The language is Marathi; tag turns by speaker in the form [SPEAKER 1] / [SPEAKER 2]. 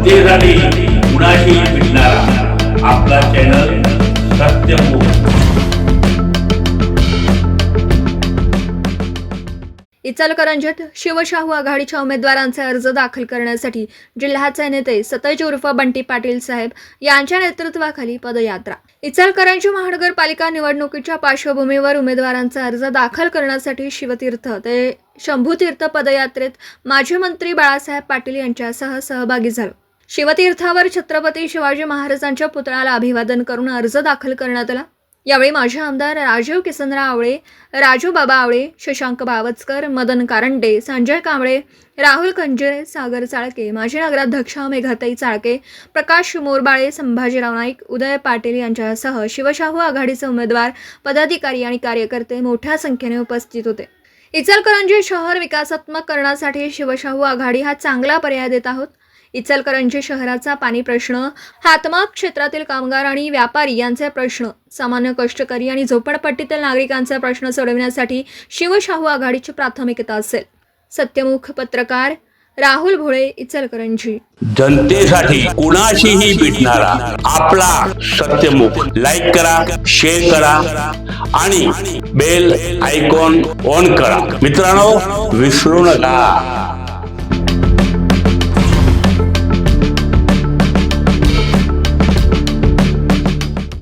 [SPEAKER 1] जनतेसाठी कुणाशी भेटणारा आपला चॅनल सत्यमुख।
[SPEAKER 2] इचलकरंजीत शिवशाहू आघाडीच्या उमेदवारांचे अर्ज दाखल करण्यासाठी जिल्ह्याचे नेते सतेज उर्फ बंटी पाटील साहेब यांच्या नेतृत्वाखाली पदयात्रा। इचलकरंजी महानगरपालिका निवडणुकीच्या पार्श्वभूमीवर उमेदवारांचे अर्ज दाखल करण्यासाठी शिवतीर्थ ते शंभूतीर्थ पदयात्रेत माजी मंत्री बाळासाहेब पाटील यांच्यासह सहभागी झालो। शिवतीर्थावर छत्रपती शिवाजी महाराजांच्या पुतळ्याला अभिवादन करून अर्ज दाखल करण्यात आला। यावेळी माजी आमदार राजीव किसनराव आवळे, राजू बाबा आवळे, शशांक बावचकर, मदन कारंडे, संजय कांबळे, राहुल खंजिरे, सागर चाळके, माजी नगराध्यक्ष मेघाताई चाळके, प्रकाश मोरबाळे, संभाजीराव नाईक, उदय पाटील यांच्यासह शिवशाहू आघाडीचे उमेदवार, पदाधिकारी आणि कार्यकर्ते मोठ्या संख्येने उपस्थित होते। इचलकरंजी शहर विकासात्मक करण्यासाठी शिवशाहू आघाडी हा चांगला पर्याय देत आहोत। इचलकरंजी शहराचा पाणी प्रश्न, हातमाग क्षेत्रातील कामगार आणि व्यापारी यांचे प्रश्न, सामान्य कष्टकरी आणि झोपडपट्टीतील नागरिकांचे प्रश्न सोडविण्यासाठी शिवशाहू आघाडीची प्राथमिकता असेल। सत्यमुख पत्रकार राहुल भोळे, इचलकरंजी।
[SPEAKER 1] जनतेसाठी कुणाशीही भेटणारा आपला सत्यमुख। लाईक करा, शेअर करा आणि बेल आयकॉन ऑन करा। मित्रांनो, विसरू नका।